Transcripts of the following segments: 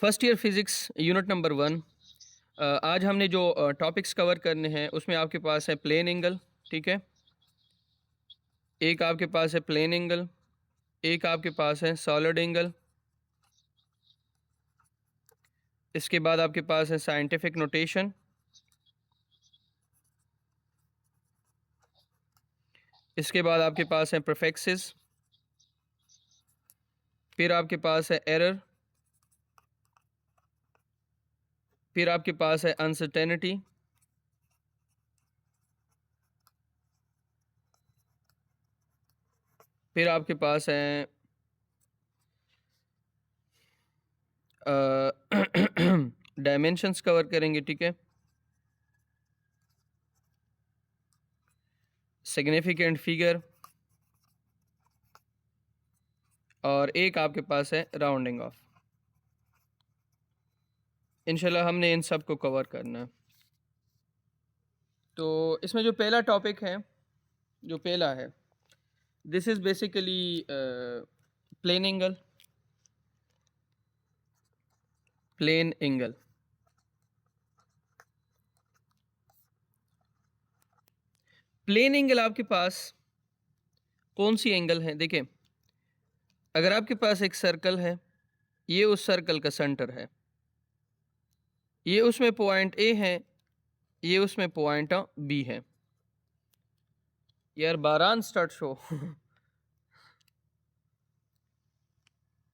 First year physics unit number 1। आज हमने जो टॉपिक्स कवर करने हैं उसमें आपके पास है प्लेन एंगल, ठीक है। एक आपके पास है प्लेन एंगल, एक आपके पास है सॉलिड एंगल, इसके बाद आपके पास है साइंटिफिक नोटेशन, इसके बाद आपके पास है प्रीफिक्सेस, फिर आपके पास है एरर, फिर आपके पास है अनसर्टेनिटी, फिर आपके पास है डायमेंशंस कवर करेंगे, ठीक है। सिग्निफिकेंट फिगर, और एक आपके पास है राउंडिंग ऑफ। इंशाल्लाह हमने इन सब को कवर करना है। तो इसमें जो पहला टॉपिक है, जो पहला है, this is basically plane angle. Plane angle, plane angle आपके पास कौन सी एंगल है? देखिए, अगर आपके पास एक सर्कल है, ये उस सर्कल का सेंटर है, ये उसमें पॉइंट ए है, ये उसमें पॉइंट बी है। यार बारान स्टार्ट शो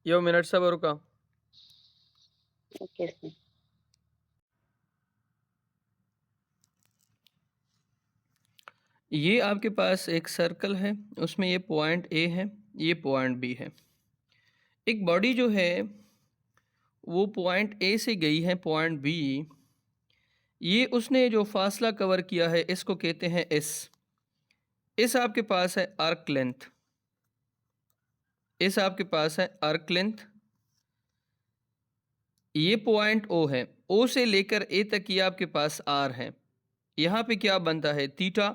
यो मिनट सबर का। Okay sir. ये आपके पास एक सर्कल है, उसमें ये पॉइंट ए है, ये पॉइंट बी है। एक बॉडी जो है वो पॉइंट ए से गई है पॉइंट बी, ये उसने जो फासला कवर किया है इसको कहते हैं एस। इस आपके पास है आर्क लेंथ, इस आपके पास है आर्क लेंथ। ये पॉइंट ओ है, ओ से लेकर ए तक ये आपके पास आर है। यहाँ पे क्या बनता है? थीटा।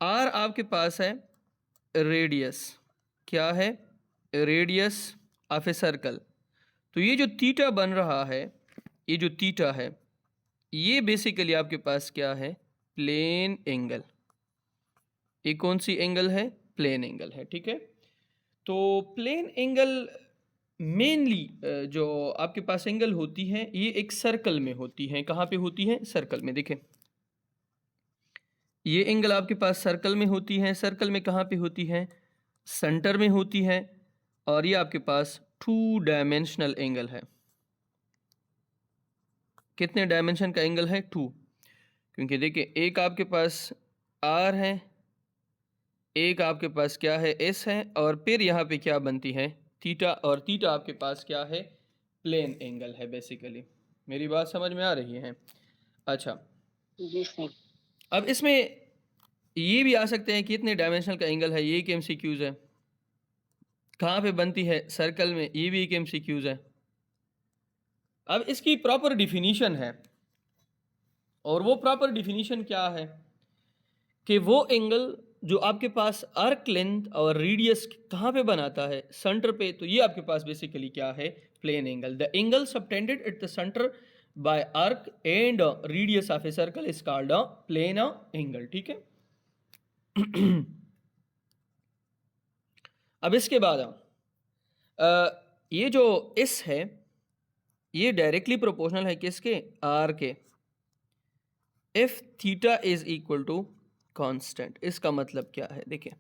आर आपके पास है रेडियस। क्या है? Radius of a circle. तो ये जो थीटा बन रहा है, ये जो थीटा है, ये बेसिकली आपके पास क्या है? Plane angle. ये कौन सी एंगल है? प्लेन एंगल है, ठीक है। तो प्लेन एंगल मेनली जो आपके पास एंगल होती है ये एक सर्कल में होती है। कहाँ पे होती है? सर्कल में। देखें, ये एंगल आपके पास सर्कल में होती है। सर्कल में कहाँ पे होती है? सेंटर में होती है। और ये आपके पास 2 डायमेंशनल एंगल है। कितने डायमेंशन का एंगल है? 2। क्योंकि देखिए, एक आपके पास आर है, एक आपके पास क्या है? एस है, और फिर यहाँ पे क्या बनती है? थीटा। और थीटा आपके पास क्या है? प्लेन एंगल है बेसिकली। मेरी बात समझ में आ रही है? अच्छा, जी सर। अब इसमें ये भी आ सकते हैं कि कितने डायमेंशनल का एंगल है। ये एक एमसीक्यूज है। कहाँ पे बनती है? सर्कल में। ये भी एक एमसीक्यूज है। अब इसकी प्रॉपर डिफिनीशन है, और वो प्रॉपर डिफिनीशन क्या है कि वो एंगल जो आपके पास आर्क लेंथ और रेडियस कहाँ पे बनाता है? सेंटर पे। तो ये आपके पास बेसिकली क्या है? Plane angle. The angle subtended at the centre by arc and radius of a circle is called plane angle, ठीक है। अब इसके बाद ये जो इस है, ये डायरेक्टली प्रोपोर्शनल है किसके? आर के। If theta is equal to constant. इसका मतलब क्या है? देखिए,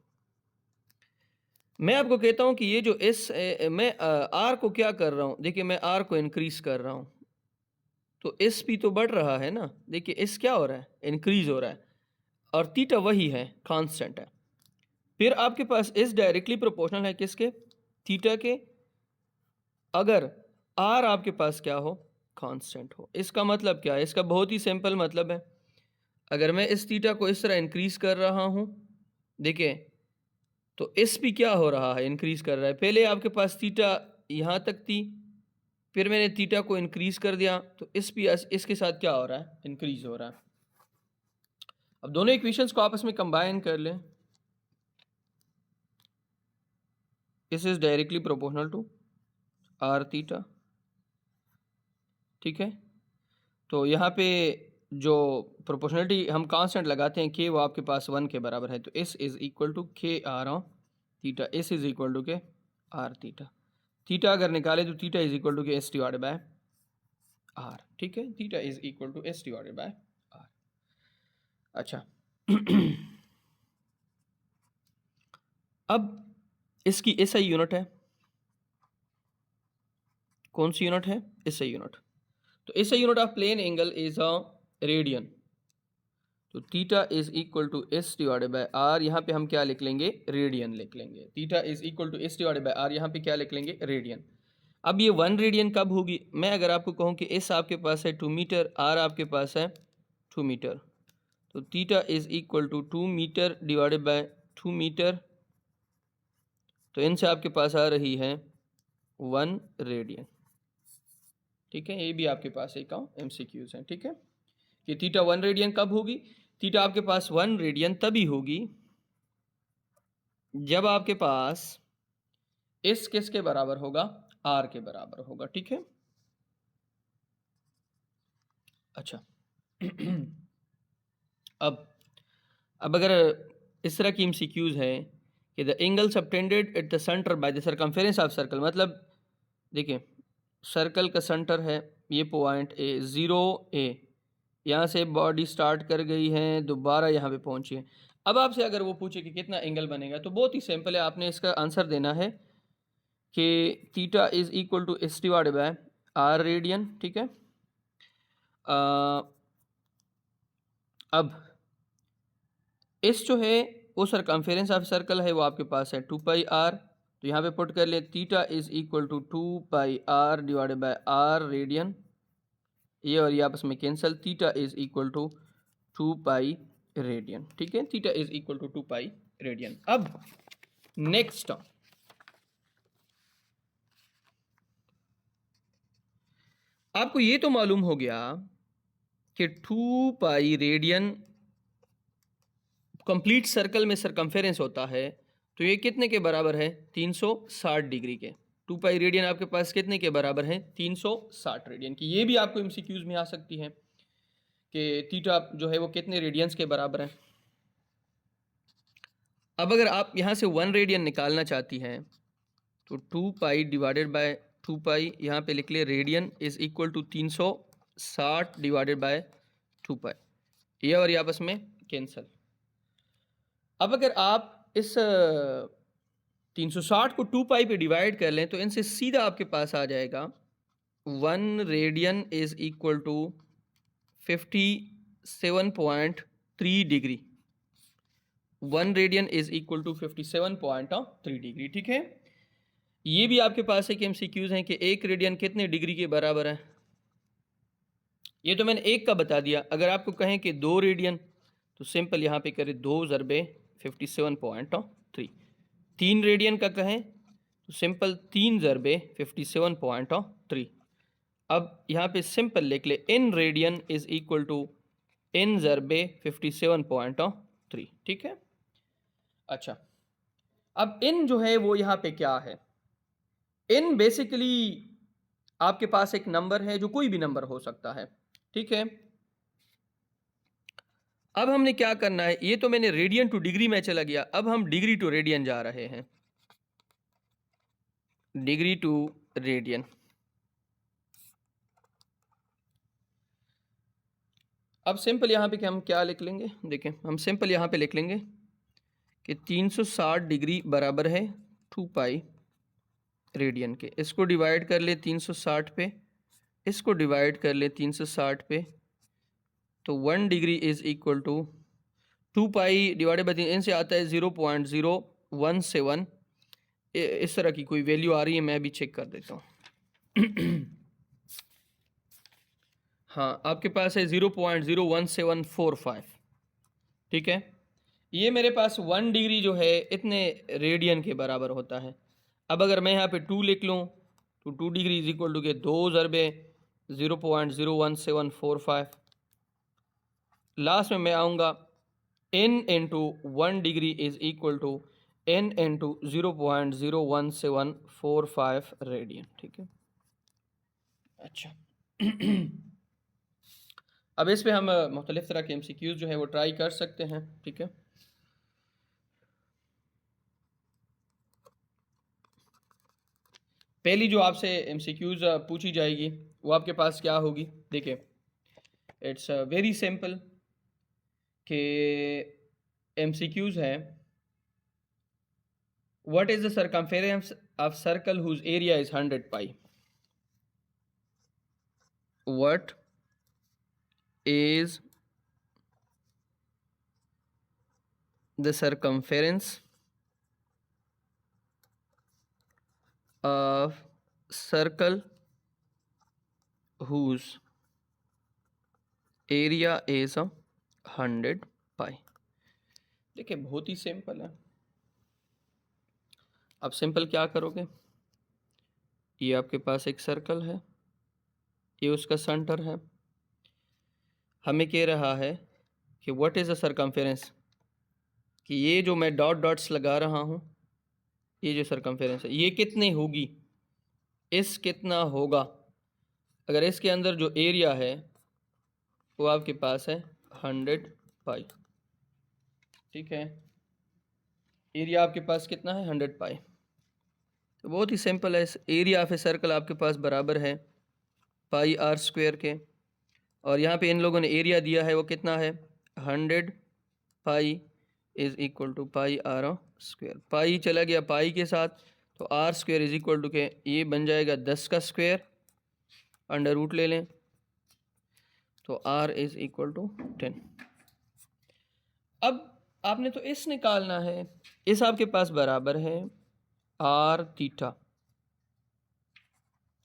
मैं आपको कहता हूं कि ये जो इस मैं आर को क्या कर रहा हूं? देखिए, मैं आर को इंक्रीज कर रहा हूं, तो इस भी तो बढ़ रहा है ना। देखिए, इस क्या हो रहा है? इंक्रीज हो रहा है, और थीटा वही है, कांस्टेंट है। फिर आपके पास इस डायरेक्टली प्रोपोर्शनल है किसके? थीटा के। अगर आर आपके पास क्या हो? कांस्टेंट हो। इसका मतलब क्या है? इसका बहुत ही सिंपल मतलब है। अगर मैं इस थीटा को इस तरह इंक्रीज कर रहा हूं, देखिए, तो इस भी क्या हो रहा है? इंक्रीज कर रहा है। पहले आपके पास थीटा यहां तक थी, फिर मैंने थीटा को इंक्रीज कर दिया, तो इस भी इसके साथ क्या हो रहा है? इंक्रीज हो रहा है। अब दोनों इक्वेशंस को आपस में कंबाइन कर लें। This is directly proportional to R theta, ठीक है। तो यहाँ पे जो प्रोपोर्शनलिटी हम कांस्टेंट लगाते हैं के, वो आपके पास 1 के बराबर है, तो एस इज़ इक्वल टू के R on theta, S is equal to के आर थीटा। थीटा अगर निकाले तो थीटा इज़ इक्वल टू के एस डिवाइडेड बाय आर, ठीक है। Theta is equal to S divided by R. अच्छा अब इसकी एसआई यूनिट है, कौन सी यूनिट है? SI unit. तो SI unit of plane angle is a radian. तो theta is equal to S divided by R, यहाँ पे हम क्या लिख लेंगे? रेडियन लिख लेंगे। Theta is equal to S divided by R, यहाँ पे क्या लिख लेंगे? रेडियन। अब ये 1 रेडियन कब होगी? मैं अगर आपको कहूँ कि एस आपके पास है 2 मीटर, आर आपके पास है 2 मीटर, तो theta is equal to 2 metre divided by 2 metre, तो इनसे आपके पास आ रही है 1 रेडियन, ठीक है। ये भी आपके पास एक एमसीक्यूज हैं, ठीक है, कि थीटा 1 रेडियन कब होगी? थीटा आपके पास 1 रेडियन तभी होगी जब आपके पास इस किसके बराबर होगा? आर के बराबर होगा, ठीक है। अच्छा अब अगर इस तरह की एमसीक्यूज है कि the angle subtended at the centre by the circumference of circle, मतलब देखिए सर्कल का सेंटर है ये पॉइंट ए, 0 ए, यहाँ से बॉडी स्टार्ट कर गई है, दोबारा यहाँ पे पहुँची है। अब आपसे अगर वो पूछे कि कितना एंगल बनेगा, तो बहुत ही सिंपल है, आपने इसका आंसर देना है कि theta is equal to S divided by R radian, ठीक है। अब इस जो है वो सर्कमफेरेंस ऑफ सर्कल है, वो आपके पास है 2 पाई आर, तो यहाँ पे पुट कर ले theta is equal to 2 pi R divided by R radian, ये और ये आपस में cancel, theta is equal to 2 pi radian, ठीक है। Theta is equal to 2 pi radian. अब नेक्स्ट आपको ये तो मालूम हो गया कि 2 पाई रेडियन कंप्लीट सर्कल में सरकमफेरेंस होता है, तो ये कितने के बराबर है? 360 डिग्री के। 2 पाई रेडियन आपके पास कितने के बराबर है? 360 रेडियन की। ये भी आपको एमसीक्यूज में आ सकती है कि थीटा जो है वो कितने रेडियंस के बराबर है। अब अगर आप यहाँ से 1 रेडियन निकालना चाहती हैं तो 2 पाई डिवाइडेड बाय 2 पाई, यहाँ पे लिख ले radian is equal to 360 divided by 2 pi, ये और ये आपस में कैंसिल। अब अगर आप इस 360 को 2 पाई पे डिवाइड कर लें तो इनसे सीधा आपके पास आ जाएगा 1 radian is equal to 57.3 degree. 1 radian is equal to 57.3 degree, ठीक है। ये भी आपके पास एक एमसीक्यूज हैं कि 1 रेडियन कितने डिग्री के बराबर है। ये तो मैंने एक का बता दिया। अगर आपको कहें कि 2 रेडियन, तो सिंपल यहाँ पे करें 2 ज़रबे 57.3। 3 रेडियन का कहें तो सिंपल 3 ज़रबे 57.3। अब यहाँ पे सिंपल लिख ले इन रेडियन इज इक्वल टू इन ज़रबे 57.3, ठीक है। अच्छा, अब इन जो है वो यहाँ पे क्या है? इन बेसिकली आपके पास एक नंबर है जो कोई भी नंबर हो सकता है, ठीक है। अब हमने क्या करना है, ये तो मैंने रेडियन टू डिग्री में चला गया, अब हम डिग्री टू रेडियन जा रहे हैं। डिग्री टू रेडियन, अब सिंपल यहाँ पे कि हम क्या लिख लेंगे, देखें हम सिंपल यहाँ पे लिख लेंगे कि 360 डिग्री बराबर है 2 पाई रेडियन के। इसको डिवाइड कर ले 360 पे, इसको डिवाइड कर ले 360 पे, तो 1 degree is equal to 2 pi divided by 3, इनसे आता है 0.017। इस तरह की कोई वैल्यू आ रही है, मैं भी चेक कर देता हूँ। हाँ, आपके पास है 0.01745, ठीक है। ये मेरे पास 1 डिग्री जो है इतने रेडियन के बराबर होता है। अब अगर मैं यहाँ पे 2 लिख लूँ तो 2 डिग्री इज इक्वल टू के 2 ज़रबे 0.01745, लास्ट में मैं आऊँगा n into 1 degree is equal to n into 0.01745 radian, ठीक है। अच्छा अब इस पे हम मुख्तलिफ तरह के MCQs जो है वो ट्राई कर सकते हैं, ठीक है। पहली जो आपसे MCQs पूछी जाएगी वो आपके पास क्या होगी, देखिए इट्स वेरी सिंपल कि MCQs है, what is the circumference of circle whose area is 100 pi. What is the circumference of circle whose area is 100 pi. देखिए बहुत ही सिंपल है। अब सिंपल क्या करोगे, ये आपके पास एक सर्कल है, ये उसका सेंटर है, हमें कह रहा है कि व्हाट इज द सर्कमफेरेंस, कि ये जो मैं डॉट डॉट्स लगा रहा हूँ, ये जो सर्कमफेरेंस है ये कितनी होगी, इस कितना होगा, अगर इसके अंदर जो एरिया है वो आपके पास है 100 पाई, ठीक है। एरिया आपके पास कितना है 100 पाई। तो बहुत ही सिंपल है, एरिया ऑफ ए सर्कल आपके पास बराबर है पाई आर स्क्वायर के, और यहाँ पे इन लोगों ने एरिया दिया है वो कितना है 100 pi is equal to pi R square. Pi चला गया पाई के साथ, तो R square is equal to के ये बन जाएगा 10 का स्क्वायर, अंडर रूट ले लें तो आर इज इक्वल टू 10। अब आपने तो इस निकालना है, इस आपके पास बराबर है आर थीटा,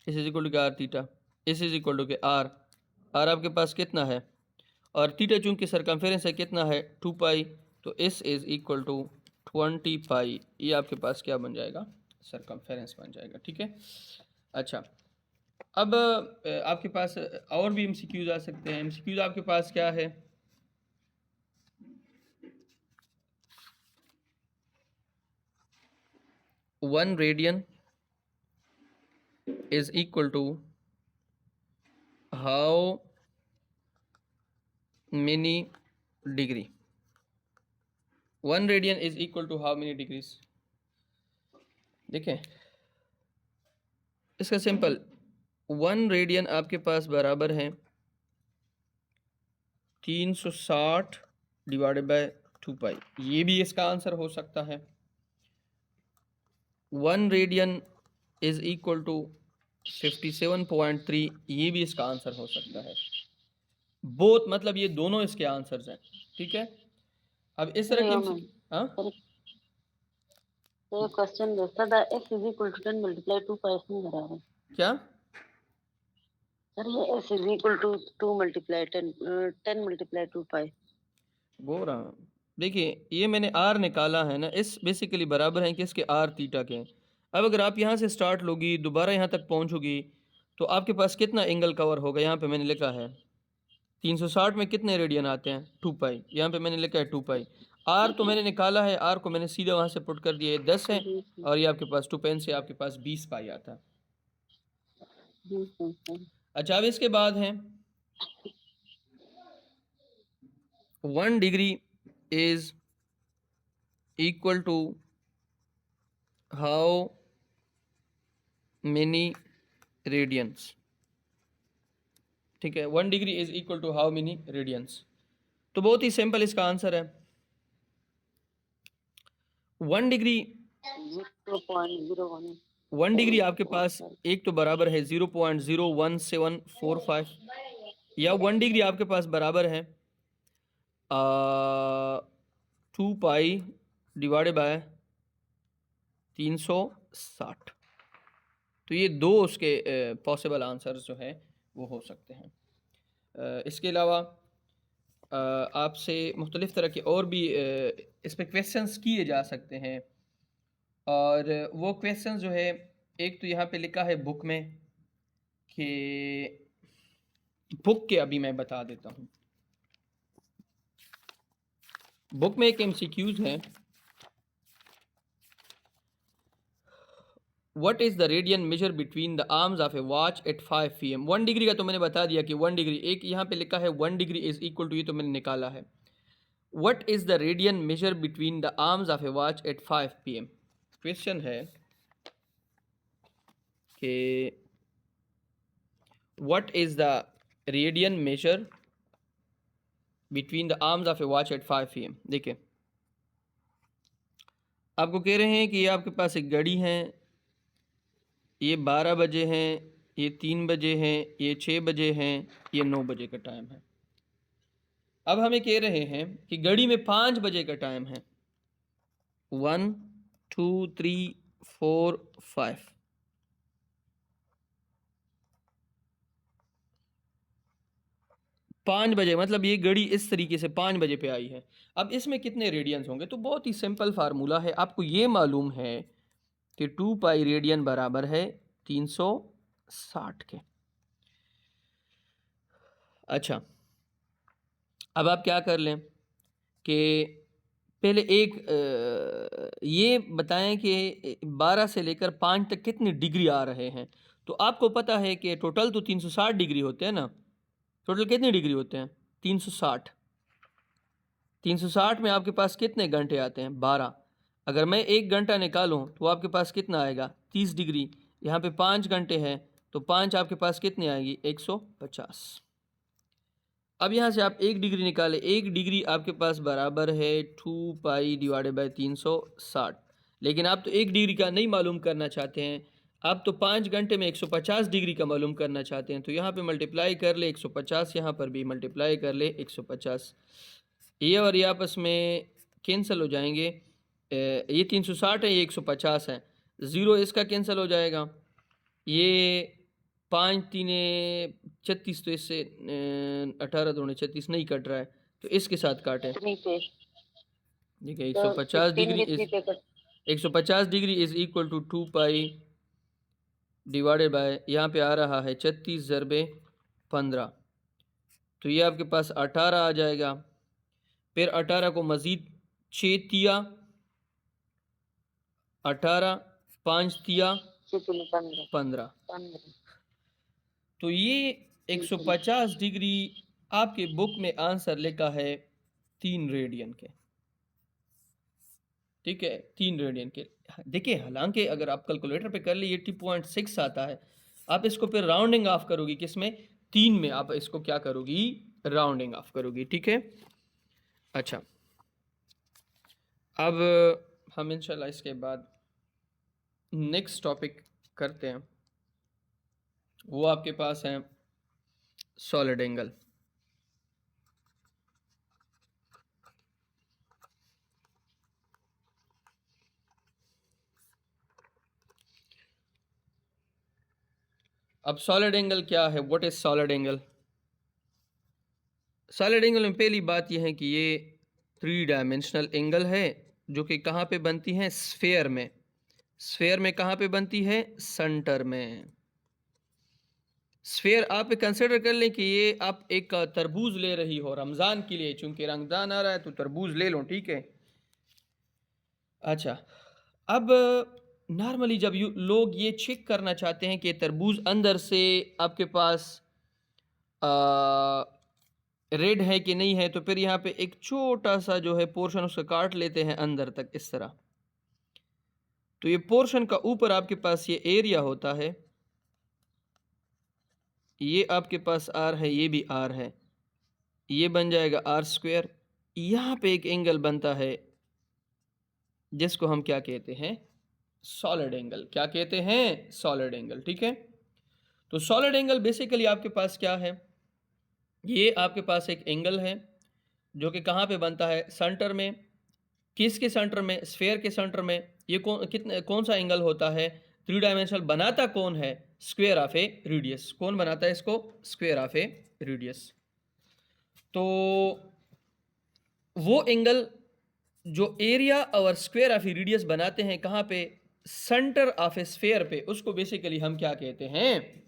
इस इज इक्वल टू के आर थीटा, इस इज इक्वल टू के आर, आर आपके पास कितना है, और थीटा चूंकि सरकमफेरेंस है कितना है 2 पाई, तो इस इज इक्वल टू 20 पाई, ये आपके पास क्या बन जाएगा, सरकमफेरेंस बन जाएगा, ठीक है। अच्छा, अब आपके पास और भी MCQs आ सकते हैं। MCQs आपके पास क्या है, 1 radian is equal to how many degree, 1 radian is equal to how many degrees। देखें इसका सिंपल, 1 रेडियन आपके पास बराबर है 360 डिवाइडेड बाय 2 पाई, ये भी इसका आंसर हो सकता है। 1 रेडियन इज इक्वल टू 57.3, ये भी इसका आंसर हो सकता है। बोथ मतलब ये दोनों इसके आंसर्स हैं, ठीक है। अब इस तरह की तो ये क्वेश्चन देखता था x is equal to 10 multiply 2 pi इसमें बराबर क्या, सर ये x is equal to 2 multiply 10 multiply 2 pi बोल रहा हूँ। देखिए ये मैंने आर निकाला है ना, इस बेसिकली बराबर है कि इसके आर थीटा के। अब अगर आप यहाँ से स्टार्ट लोगी दोबारा यहाँ तक पहुँचोगी तो आपके पास कितना एंगल कवर होगा, यहाँ पे मैंने लिखा है 360 में कितने रेडियन आते हैं 2 पाई, यहाँ पे मैंने लिखा है 2 पाई। आर तो मैंने निकाला है, आर को मैंने सीधा वहाँ से पुट कर दिया, ये 10 है, और ये आपके पास 2 पेन से आपके पास 20 पाई आता है। अच्छा, अब इसके बाद है 1 degree is equal to how many radians, ठीक है। 1 degree is equal to how many radians, तो बहुत ही सिंपल इसका आंसर है 1 डिग्री 0.01 1 डिग्री आपके पास एक तो बराबर है 0.01745, या 1 डिग्री आपके पास बराबर है 2 पाई डिवाइडेड बाय 360। तो ये दो उसके पॉसिबल आंसर्स जो हैं वो हो सकते हैं। इसके अलावा आपसे मुख्तलिफ़ तरह के और भी इस पर क्वेश्चंस किए जा सकते हैं, और वो क्वेश्चंस जो है, एक तो यहाँ पे लिखा है बुक में, कि बुक के अभी मैं बता देता हूँ। बुक में एक MCQs है, what is the radian measure between the arms of a watch at 5 PM। 1 degree का तो मैंने बता दिया कि 1 डिग्री, एक यहाँ पे लिखा है 1 डिग्री इज इक्वल टू, ये तो मैंने निकाला है। What is the radian measure between the arms of a watch at 5 PM। Question है कि what is the radian measure between the arms of a watch at 5 PM। देखिए, आपको कह रहे हैं कि ये आपके पास एक घड़ी है, ये 12 बजे हैं, ये 3 बजे हैं, ये 6 बजे हैं, ये 9 बजे का टाइम है। अब हमें कह रहे हैं कि घड़ी में 5 बजे का टाइम है। 1 2 3 4 5। 5 बजे मतलब ये घड़ी इस तरीके से 5 बजे पे आई है। अब इसमें कितने रेडियंस होंगे? तो बहुत ही सिंपल फार्मूला है, आपको ये मालूम है कि 2 पाई रेडियन बराबर है 360 के। अच्छा, अब आप क्या कर लें कि पहले ये बताएं कि 12 से लेकर 5 तक कितनी डिग्री आ रहे हैं। तो आपको पता है कि टोटल तो 360 डिग्री होते हैं ना। टोटल कितने डिग्री होते हैं? 360। 360 में आपके पास कितने घंटे आते हैं? 12। अगर मैं 1 घंटा निकालूं तो आपके पास कितना आएगा? 30 डिग्री। यहाँ पे 5 घंटे हैं तो 5 आपके पास कितनी आएगी? 150। अब यहाँ से आप 1 डिग्री निकालें। 1 डिग्री आपके पास बराबर है 2 पाई डिवाइडेड बाई 360। लेकिन आप तो 1 डिग्री का नहीं मालूम करना चाहते हैं, आप तो 5 घंटे में 150 डिग्री का मालूम करना चाहते हैं। तो यहाँ पे मल्टीप्लाई कर ले 150, यहाँ पर भी मल्टीप्लाई कर ले 150। ये और ये आपस में कैंसिल हो जाएंगे। ये 360 है, ये 150 है, ज़ीरो इसका कैंसिल हो जाएगा। ये 5 तीने 36, तो इससे 18 दूने 36 नहीं कट रहा है, तो इसके साथ काटें। कितनी पे? देखिए तो 150 डिग्री 15 इज पे कट 150 degree is equal to 2 pi divided by, यहाँ पे आ रहा है 36 ज़रबे 15, तो ये आपके पास 18 आ जाएगा। फिर 18 को मज़ीद 6 तिया 18, 5 तिया 15। 15। तो ये 150 डिग्री आपके बुक में आंसर लिखा है 3 रेडियन के। ठीक है, 3 रेडियन के। देखिए, हालांकि अगर आप कैलकुलेटर पे कर लिए 80.6 आता है, आप इसको फिर राउंडिंग ऑफ करोगी किसमें? 3 में आप इसको क्या करोगी? राउंडिंग ऑफ करोगी। ठीक है। अच्छा, अब हम इंशाल्लाह इसके बाद नेक्स्ट टॉपिक करते हैं। वो आपके पास है सॉलिड एंगल। अब सॉलिड एंगल क्या है? What is solid angle? Solid angle में पहली बात यह है कि ये 3 डायमेंशनल एंगल है, जो कि कहाँ पे बनती हैं? स्फेयर में। स्फेयर में कहाँ पे बनती है? सेंटर में। स्फेयर आप कंसिडर कर लें कि ये आप एक तरबूज ले रही हो रमज़ान के लिए, चूंकि रमज़ान आ रहा है तो तरबूज ले लो। ठीक है। अच्छा, अब नॉर्मली जब लोग ये चेक करना चाहते हैं कि तरबूज अंदर से आपके पास रेड है कि नहीं है, तो फिर यहाँ पे एक छोटा सा जो है पोर्शन उसका काट लेते हैं अंदर तक इस तरह। तो ये पोर्शन का ऊपर आपके पास ये एरिया होता है, ये आपके पास आर है, ये भी आर है, ये बन जाएगा आर स्क्वायर। यहाँ पे एक एंगल बनता है जिसको हम क्या कहते हैं? Solid angle. क्या कहते हैं? Solid angle. ठीक है। तो सॉलिड एंगल बेसिकली आपके पास क्या है? ये आपके पास एक एंगल है जो कि कहाँ पे बनता है? सेंटर में। किसके सेंटर में? स्फेयर के सेंटर में। ये कौन सा एंगल होता है? 3 डायमेंशनल। बनाता कौन है? Square of a radius. कौन बनाता है इसको? Square of a radius. तो वो एंगल जो एरिया और स्क्वायर ऑफ ए रेडियस बनाते हैं कहाँ पे? सेंटर ऑफ ए स्फेयर पे, उसको बेसिकली हम क्या कहते हैं?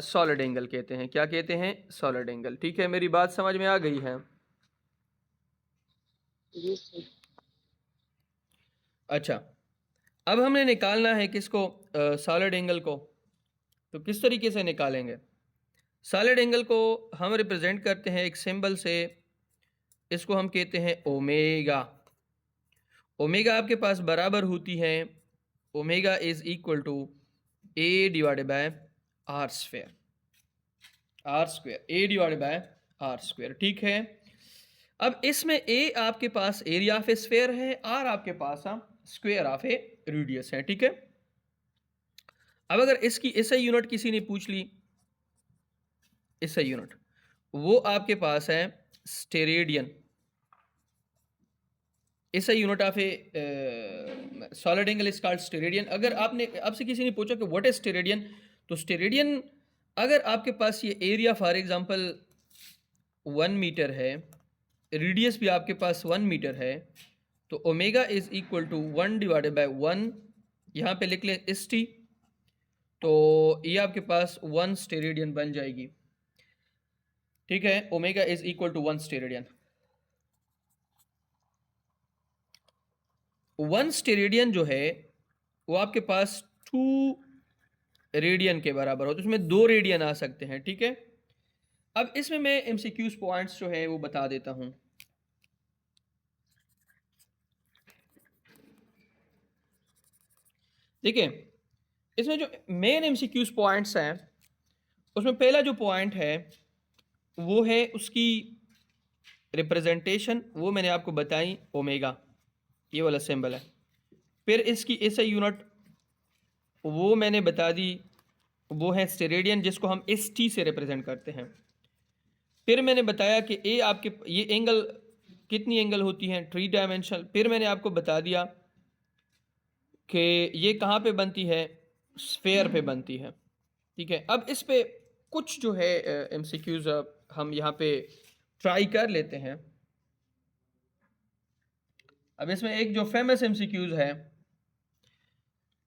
सॉलिड एंगल कहते हैं। क्या कहते हैं? Solid angle. ठीक है, मेरी बात समझ में आ गई है? जी सर। अच्छा, अब हमने निकालना है किसको, सॉलिड एंगल को। तो किस तरीके से निकालेंगे? सॉलिड एंगल को हम रिप्रेजेंट करते हैं एक सिंबल से, इसको हम कहते हैं ओमेगा। ओमेगा आपके पास बराबर होती है, omega is equal to A divided by R square, R square, A divided by R square, ठीक है। अब इसमें ए आपके पास एरिया ऑफ ए स्फेयर है, आर आपके पास स्क्वायर ऑफ ए रेडियस है, ठीक है। अब अगर इसकी एसआई यूनिट किसी ने पूछ ली, एसआई यूनिट वो आपके पास है steradian, SI unit of a solid angle is called steradian. अगर आपसे किसी ने पूछा कि व्हाट इज स्टेरेडियन, तो स्टेरेडियन अगर आपके पास ये एरिया फॉर एग्जांपल 1 मीटर है, रेडियस भी आपके पास 1 मीटर है, तो omega is equal to 1 divided by 1, यहाँ पे लिख लें एस टी, तो ये आपके पास 1 स्टेरेडियन बन जाएगी, ठीक है। Omega is equal to 1 steradian. 1 steradian जो है वो आपके पास 2 रेडियन के बराबर हो, तो इसमें 2 रेडियन आ सकते हैं, ठीक है। अब इसमें मैं एमसीक्यूज पॉइंट्स जो है वो बता देता हूं। देखिए, इसमें जो मेन एमसीक्यूज पॉइंट्स हैं, उसमें पहला जो पॉइंट है वो है उसकी रिप्रेजेंटेशन, वो मैंने आपको बताई ओमेगा, ये वाला सिंबल है। फिर इसकी एसआई यूनिट वो मैंने बता दी, वो है स्टेरेडियन, जिसको हम एस टी से रिप्रेजेंट करते हैं। फिर मैंने बताया कि ए आपके ये एंगल कितनी एंगल होती हैं, 3 डायमेंशनल। फिर मैंने आपको बता दिया कि ये कहाँ पे बनती है, स्फेयर पे बनती है, ठीक है। अब इस पे कुछ जो है एमसीक्यूज हम यहाँ पे ट्राई कर लेते हैं। अब इसमें एक जो फेमस एमसीक्यूज है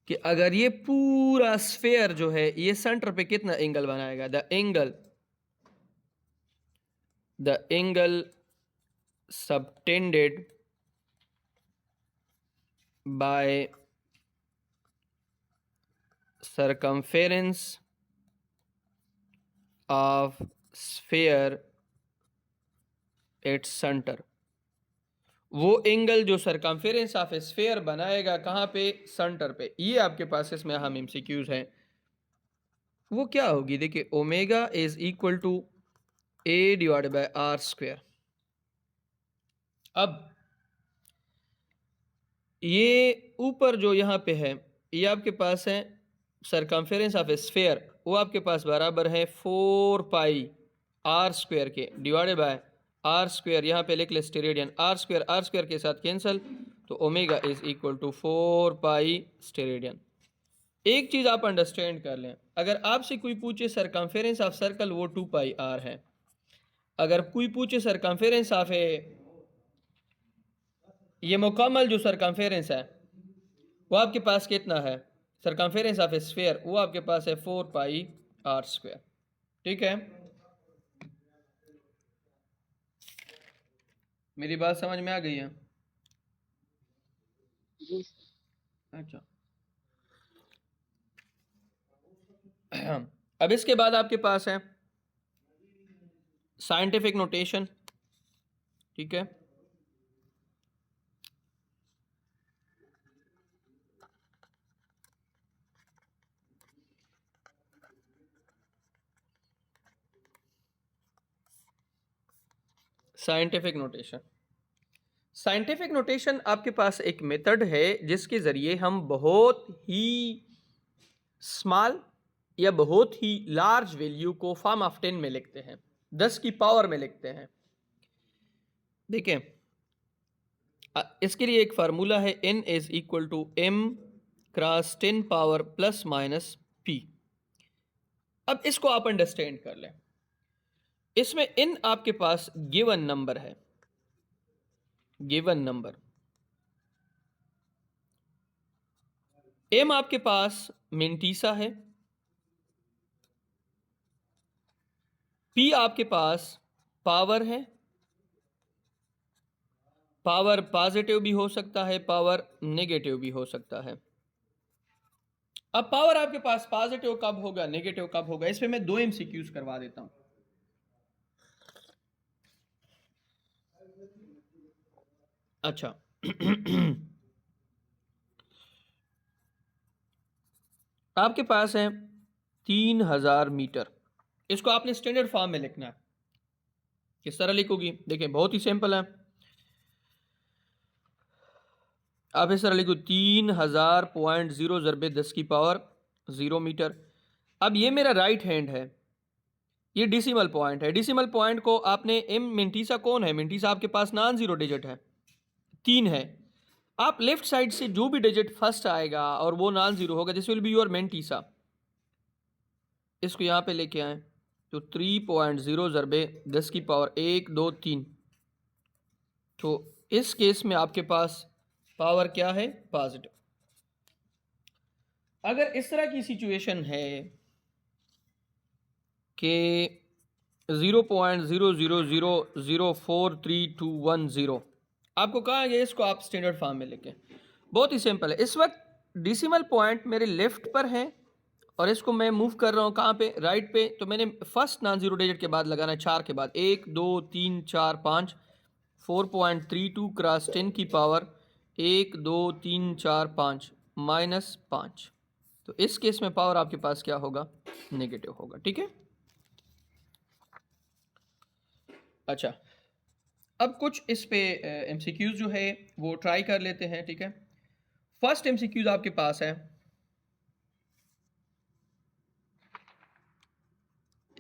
कि अगर ये पूरा स्फेयर जो है ये सेंटर पे कितना एंगल बनाएगा, the angle subtended by circumference of sphere its center, वो एंगल जो सरकमफेरेंस ऑफ स्फेयर बनाएगा कहाँ पे, सेंटर पे। ये आपके पास इसमें अहम एमसीक्यूज हैं, वो क्या होगी? देखिए, omega is equal to A divided by R square. अब ये ऊपर जो यहाँ पे है ये आपके पास है सरकमफेरेंस ऑफ स्फेयर, वो आपके पास बराबर है 4 पाई आर स्क्वायर के डिवाइडेड बाय आर स्क्वायर, यहाँ पे लिख ले स्टेरेडियन, आर स्क्वायर के साथ कैंसिल, तो omega is equal to 4 pi steradian. एक चीज़ आप अंडरस्टैंड कर लें, अगर आपसे कोई पूछे सरकमफेरेंस ऑफ सर्कल, वो 2 पाई आर है। अगर कोई पूछे सरकमफेरेंस ऑफ ये मुकम्मल जो सरकमफेरेंस है वो आपके पास कितना है, सरकमफेरेंस ऑफ स्फेयर, वो आपके पास है 4 पाई आर स्क्वायर, ठीक है। मेरी बात समझ में आ गई है? जी अच्छा, अब इसके बाद आपके पास है साइंटिफिक नोटेशन, ठीक है। साइंटिफिक नोटेशन, साइंटिफिक नोटेशन आपके पास एक मेथड है जिसके ज़रिए हम बहुत ही स्मॉल या बहुत ही लार्ज वैल्यू को फॉर्म ऑफ 10 में लिखते हैं, 10 की पावर में लिखते हैं। देखें, इसके लिए एक फार्मूला है, n is equal to m cross 10 power plus minus p। अब इसको आप अंडरस्टैंड कर लें, इसमें n आपके पास गिवन नंबर है, गिवन नंबर, m आपके पास मिंटीसा है, p आपके पास पावर है, पावर पॉजिटिव भी हो सकता है, पावर नेगेटिव भी हो सकता है, अब पावर आपके पास पॉजिटिव कब होगा, नेगेटिव कब होगा, इस पे मैं 2 एमसीक्यूज करवा देता हूं। अच्छा आपके पास है 3000 मीटर, इसको आपने स्टैंडर्ड फॉर्म में लिखना है। किस तरह लिखोगी, देखिए बहुत ही सिंपल है। आप इस तरह लिखो 3000.0 ज़रबे 10 की पावर 0 मीटर। अब ये मेरा राइट हैंड है, ये डिसिमल पॉइंट है। डिसिमल पॉइंट को आपने एम मिंटीसा कौन है, मिंटीसा आपके पास नॉन जीरो डिजिट है, 3 है। आप लेफ्ट साइड से जो भी डिजिट फर्स्ट आएगा और वो नॉन जीरो होगा, दिस विल बी योर मिंटीसा। इसको यहाँ पे लेके आए तो 3.0 ज़रबे 10 की पावर 1 2 3। तो इस केस में आपके पास पावर क्या है, पॉजिटिव। अगर इस तरह की सिचुएशन है कि 0.00004321 आपको कहा गया, इसको आप स्टैंडर्ड फॉर्म में लिखें। बहुत ही सिंपल है। इस वक्त डिसिमल पॉइंट मेरे लेफ्ट पर है और इसको मैं मूव कर रहा हूँ कहाँ पे, राइट पे। तो मैंने फर्स्ट नॉन जीरो डिजिट के बाद लगाना है 4 के बाद 1 2 3 4 5। 4.32 क्रॉस 10 की पावर 1 2 3 4 5 -5। तो इस केस में पावर आपके पास क्या होगा, नेगेटिव होगा। ठीक है। अच्छा अब कुछ इस पे एमसीक्यूज जो है वो ट्राई कर लेते हैं। ठीक है, फर्स्ट एमसीक्यूज आपके पास है,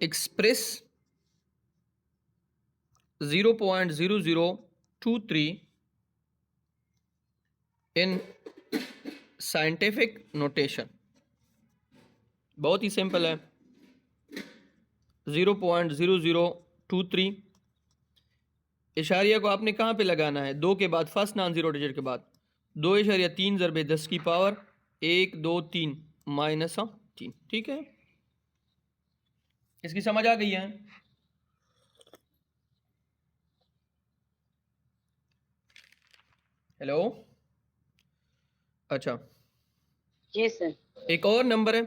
एक्सप्रेस 0.0023 इन साइंटिफिक नोटेशन। बहुत ही सिंपल है, 0.0023 इशारिया को आपने कहाँ पे लगाना है, 2 के बाद फर्स्ट नॉन जीरो डिजिट के बाद 2.3 ज़रबे 10 की पावर 1 2 3 -3। ठीक है, इसकी समझ आ गई है। हेलो, अच्छा जी सर। एक और नंबर है,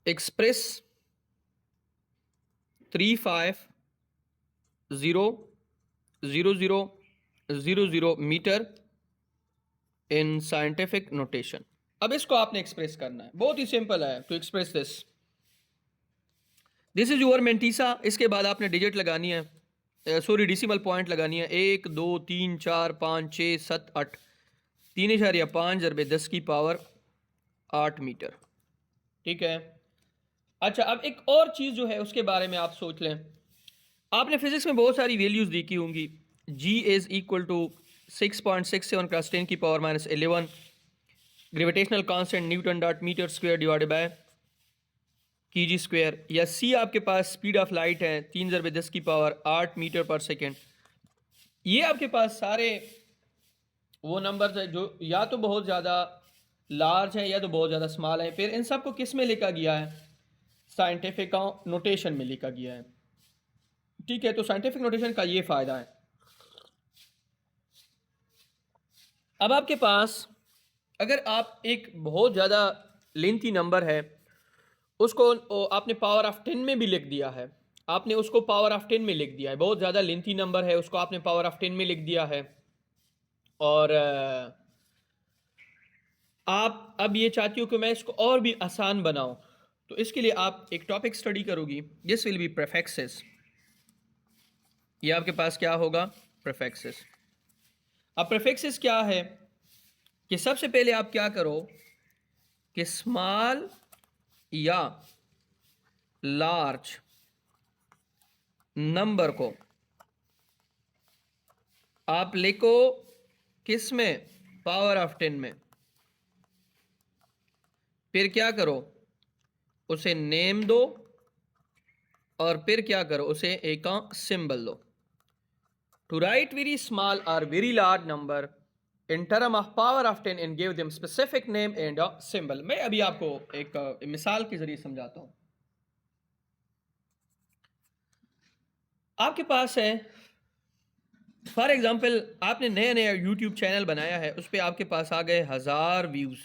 express 350000 metre in scientific notation. अब इसको आपने एक्सप्रेस करना है, बहुत ही सिंपल है। To express this is your mantissa. इसके बाद आपने डिजिट लगानी है, सॉरी डिसिमल पॉइंट लगानी है, 1 2 3 4 5 6 7 8, 3.5 ज़रबे 10 की पावर 8 मीटर। ठीक है। अच्छा अब एक और चीज़ जो है उसके बारे में आप सोच लें। आपने फिजिक्स में बहुत सारी वैल्यूज़ देखी होंगी। G is equal to 6.67 cross 10 की power -11 gravitational constant newton dot metre square divided by की स्क्वायर। या C आपके पास स्पीड ऑफ लाइट है 3 ज़रबे 10 की पावर 8 मीटर पर सेकेंड। ये आपके पास सारे वो नंबर्स है जो या तो बहुत ज़्यादा लार्ज है या तो बहुत ज़्यादा स्मॉल है। फिर इन सब को किस में लिखा गया है, साइंटिफिक नोटेशन में लिखा गया है। ठीक है, तो साइंटिफिक नोटेशन का ये फ़ायदा है। अब आपके पास अगर आप एक बहुत ज़्यादा लेंथी नंबर है उसको आपने पावर ऑफ 10 में भी लिख दिया है, आपने उसको पावर ऑफ 10 में लिख दिया है, बहुत ज़्यादा लेंथी नंबर है उसको आपने पावर ऑफ 10 में लिख दिया है, और आप अब ये चाहती हो कि मैं इसको और भी आसान बनाऊं, तो इसके लिए आप एक टॉपिक स्टडी करोगी, दिस विल बी प्रीफिक्सेस। ये आपके पास क्या होगा, प्रीफिक्सेस। अब प्रीफिक्सेस क्या है कि सबसे पहले आप क्या करो कि स्मॉल या लार्ज नंबर को आप लिखो किस में, पावर ऑफ 10 में। फिर क्या करो, उसे नेम दो और फिर क्या करो, उसे एक सिंबल दो। टू राइट वेरी स्मॉल और very large number in term of power of 10 and give them specific name and a symbol. मैं अभी आपको एक मिसाल के जरिए समझाता हूं। आपके पास है फॉर एग्जाम्पल आपने नया नया यूट्यूब चैनल बनाया है, उस पर आपके पास आ गए 1000 व्यूज़।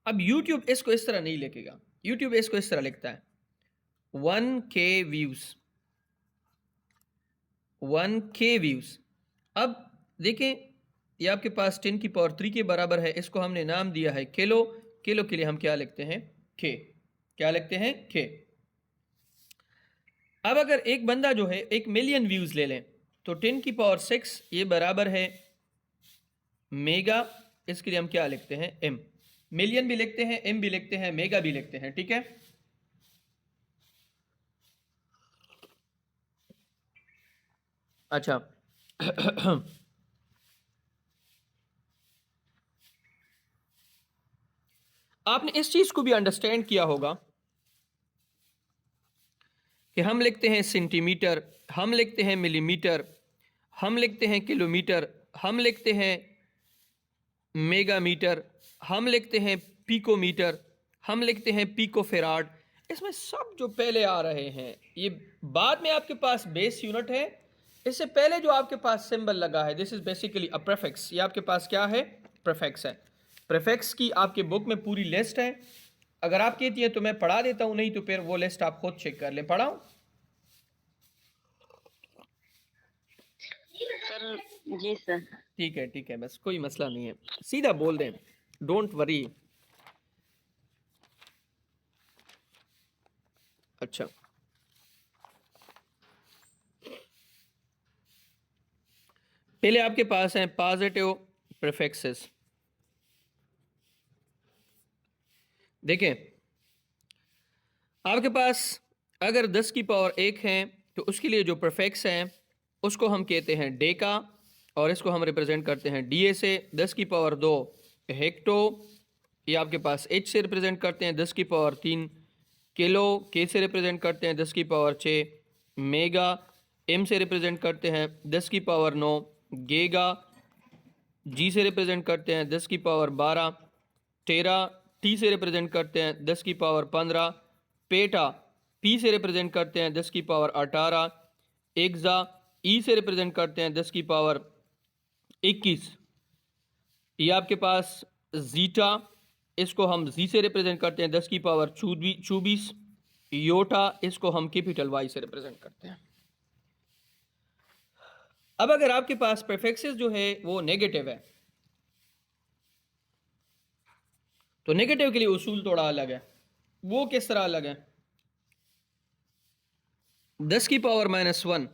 अब यूट्यूब इसको इस तरह नहीं लिखेगा, यूट्यूब इसको इस तरह लिखता है 1K व्यूज़, 1K व्यूज़। अब देखें, ये आपके पास 10 की पावर 3 के बराबर है, इसको हमने नाम दिया है किलो। किलो के लिए हम क्या लिखते हैं? K। क्या लिखते हैं? K। अब अगर एक बंदा जो है 1 मिलियन व्यूज़ ले लें, तो 10 की पावर 6 ये बराबर है मेगा। इसके लिए हम क्या लिखते हैं? M। मिलियन भी लिखते हैं, M भी लिखते हैं, मेगा भी लिखते हैं, ठीक है। अच्छा आपने इस चीज को भी अंडरस्टैंड किया होगा कि हम लिखते हैं सेंटीमीटर, हम लिखते हैं मिलीमीटर, हम लिखते हैं किलोमीटर, हम लिखते हैं मेगामीटर, हम लिखते हैं पिकोमीटर, हम लिखते हैं पिकोफेराड। इसमें सब जो पहले आ रहे हैं ये बाद में आपके पास बेस यूनिट है। इससे पहले जो आपके पास सिंबल लगा है, this is basically a prefix. ये आपके पास क्या है? प्रीफिक्स है। प्रीफिक्स की आपके बुक में पूरी लिस्ट है। अगर आप कहती हैं तो मैं पढ़ा देता हूं, नहीं तो फिर वो लिस्ट आप खुद चेक कर लें। पढ़ाऊं? सर जी सर। ठीक है, बस कोई मसला नहीं है, सीधा बोल दें, डोंट वरी। अच्छा, पहले आपके पास हैं पॉजिटिव प्रीफिक्सेस। देखें, आपके पास अगर 10 की पावर 1 है तो उसके लिए जो प्रीफिक्स हैं उसको हम कहते हैं डेका, और इसको हम रिप्रेजेंट करते हैं डीए से। 10 की पावर 2 हेक्टो, ये आपके पास एच से रिप्रेजेंट करते हैं। 10 की पावर 3 किलो, के से रिप्रेजेंट करते हैं। 10 की पावर 6 मेगा, एम से रिप्रेजेंट करते हैं। 10 की पावर 9 गीगा, जी से रिप्रेजेंट करते हैं। 10 की पावर 12 टेरा, टी से रिप्रेजेंट करते हैं। 10 की पावर 15 पेटा, पी से रिप्रेजेंट करते हैं। 10 की पावर 18 एक्सा, ई से रिप्रेजेंट करते हैं। 10 की पावर 21। ये आपके पास जीटा, इसको हम जी से रिप्रेजेंट करते हैं। 10 की पावर 24 योटा, इसको हम कैपिटल वाई से रिप्रेजेंट करते हैं। अब अगर आपके पास प्रीफिक्सेस जो है वो नेगेटिव है, तो नेगेटिव के लिए उसूल थोड़ा अलग है। वो किस तरह अलग है? 10 की पावर -1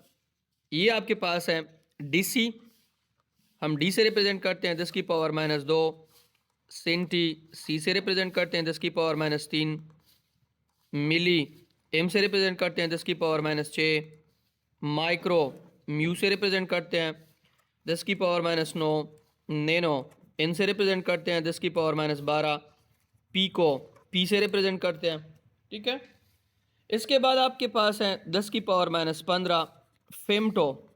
ये आपके पास है डीसी, हम डी से रिप्रेजेंट करते हैं। 10 की पावर -2 सेंटी, सी से रिप्रेजेंट करते हैं। 10 की पावर -3 मिली, एम से रिप्रेजेंट करते हैं। 10 की पावर -6 माइक्रो, म्यू से रिप्रेजेंट करते हैं। 10 की पावर -9 नैनो, एन से रिप्रेजेंट करते हैं। 10 की पावर -12 पीको, पी से रिप्रेजेंट करते हैं, ठीक है। इसके बाद आपके पास है 10 की पावर -15 फेमटो,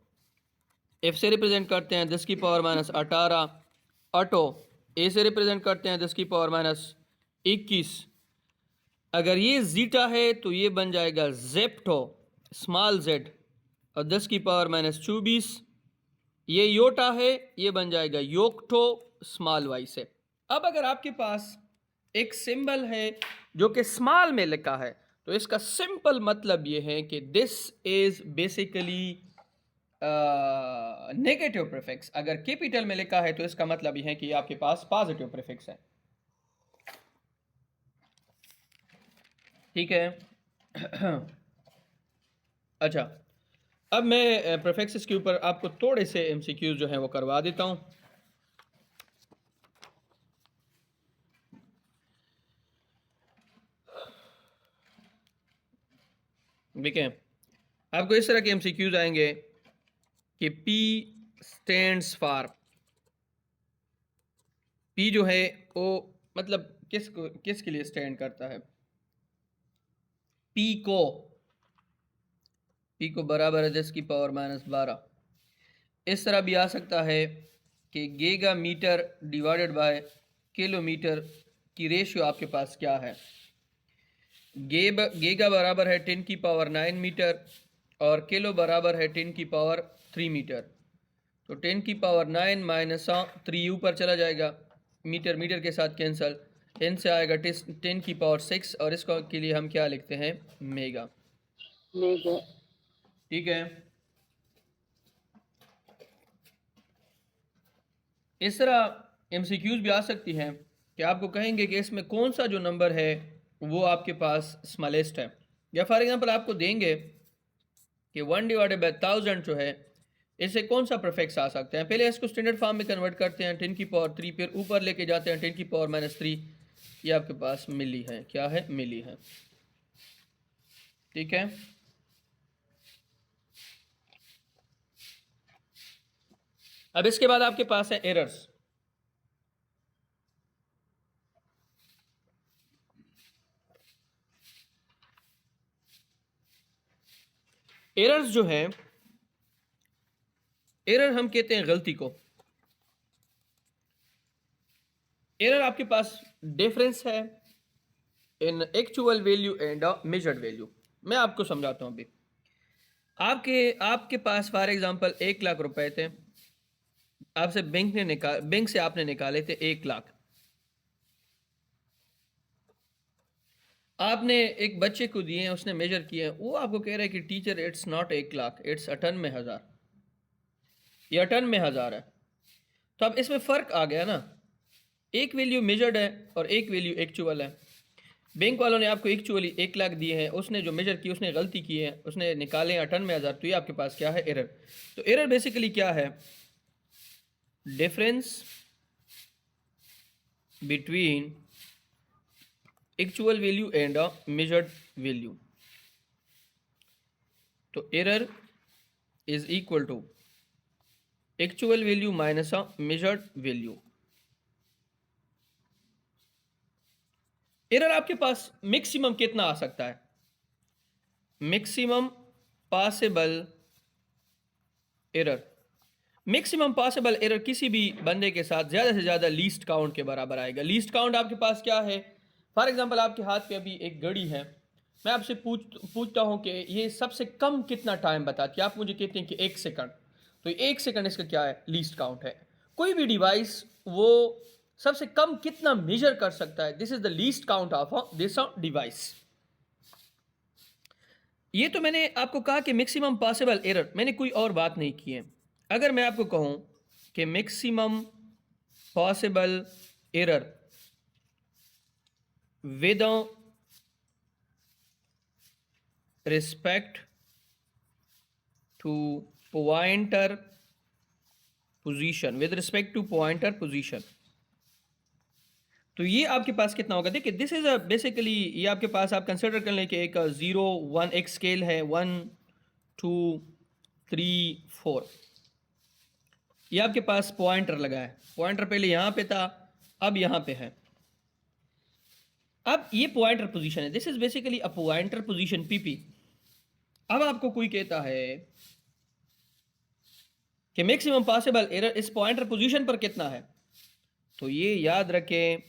एफ से रिप्रेजेंट करते हैं। 10 की पावर -18 ऑटो, ए से रिप्रेजेंट करते हैं। 10 की पावर -21। अगर ये जीटा है तो ये बन जाएगा जेप्टो, स्मॉल जेड, और 10 की पावर -24। ये योटा है, ये बन जाएगा योक्टो, स्मॉल वाई से। अब अगर आपके पास एक सिंबल है जो कि स्मॉल में लिखा है, तो इसका सिंपल मतलब ये है कि this is basically negative prefix. अगर कैपिटल में लिखा है तो इसका मतलब ये है कि आपके पास पॉजिटिव प्रीफिक्स है, ठीक है। अच्छा, अब मैं प्रीफिक्सेस के ऊपर आपको थोड़े से एमसीक्यूज जो हैं वो करवा देता हूं। देखिए, आपको इस तरह के एमसीक्यूज आएंगे कि P स्टैंड्स फॉर, P जो है वो मतलब किसके लिए स्टैंड करता है? P को बराबर है 10 की पावर -12। इस तरह भी आ सकता है कि giga metre divided by kilometre की रेशियो आपके पास क्या है? गीगा बराबर है 10 की पावर 9 मीटर और किलो बराबर है 10 की पावर 3 मीटर। तो 10 की पावर 9 माइनस 3 ऊपर चला जाएगा, मीटर मीटर के साथ कैंसल, 10 से आएगा 10 की पावर 6, और इसको के लिए हम क्या लिखते हैं, मेगा। मेगा। ठीक है, इस तरह एमसीक्यूज भी आ सकती हैं कि आपको कहेंगे कि इसमें कौन सा जो नंबर है वो आपके पास स्मॉलेस्ट है, या फॉर एग्जांपल आपको देंगे कि 1/1000 जो है इससे कौन सा प्रीफिक्स आ सकता है। पहले इसको स्टैंडर्ड फॉर्म में कन्वर्ट करते हैं, 10 की पावर 3, फिर ऊपर लेके जाते हैं 10 की पावर -3, ये आपके पास मिली है, क्या है, मिली है। ठीक है, अब इसके बाद आपके पास है एरर्स। एरर्स जो है, एरर हम कहते हैं गलती को। एरर आपके पास डिफरेंस है इन actual value and measured value. मैं आपको समझाता हूं। अभी आपके आपके पास फॉर एग्जांपल 1 लाख रुपए थे, आपसे बैंक से आपने निकाले थे 1 लाख। आपने एक बच्चे को दिए हैं, उसने मेजर किए हैं, वो आपको कह रहा है कि teacher it's not 1 lakh, it's अटन में 1000, या टन में 1000 है। तो अब इसमें फ़र्क आ गया ना, एक वैल्यू मेजर्ड है और एक वैल्यू एक्चुअल है। बैंक वालों ने आपको एक्चुअली 1 लाख दिए हैं, उसने जो मेजर की उसने गलती की है, उसने निकाले हैं टन में 1000, तो ये आपके पास क्या है, एरर। तो एरर बेसिकली क्या है, difference between actual value and measured value. तो error is equal to actual value minus measured value. Error आपके पास मैक्सिमम कितना आ सकता है, maximum possible error. Maximum possible error किसी भी बंदे के साथ ज़्यादा से ज़्यादा लीस्ट काउंट के बराबर आएगा। लीस्ट काउंट आपके पास क्या है, फॉर एग्जांपल आपके हाथ पे अभी एक घड़ी है, मैं आपसे पूछता हूं कि ये सबसे कम कितना टाइम बताती है, आप मुझे कहते हैं कि 1 सेकंड, तो 1 सेकंड इसका क्या है, लीस्ट काउंट है। कोई भी डिवाइस वो सबसे कम कितना मेजर कर सकता है, this is the least count of this device. ये तो मैंने आपको कहा कि मैक्सिमम पॉसिबल एरर, मैंने कोई और बात नहीं की है। अगर मैं आपको कहूं कि maximum possible error with respect to pointer position, with respect to pointer position, तो ये आपके पास कितना होगा। देखिए दिस इज बेसिकली, ये आपके पास आप कंसिडर कर लें कि एक 0 1 एक स्केल है, 1 2 3 4, ये आपके पास पॉइंटर लगा है, पॉइंटर पहले यहां पे था, अब यहां पे है। अब ये पॉइंटर पोजीशन है, this is basically a pointer position PP. अब आपको कोई कहता है कि मैक्सिमम पॉसिबल एरर इस पॉइंटर पोजीशन पर कितना है, तो ये याद रखें,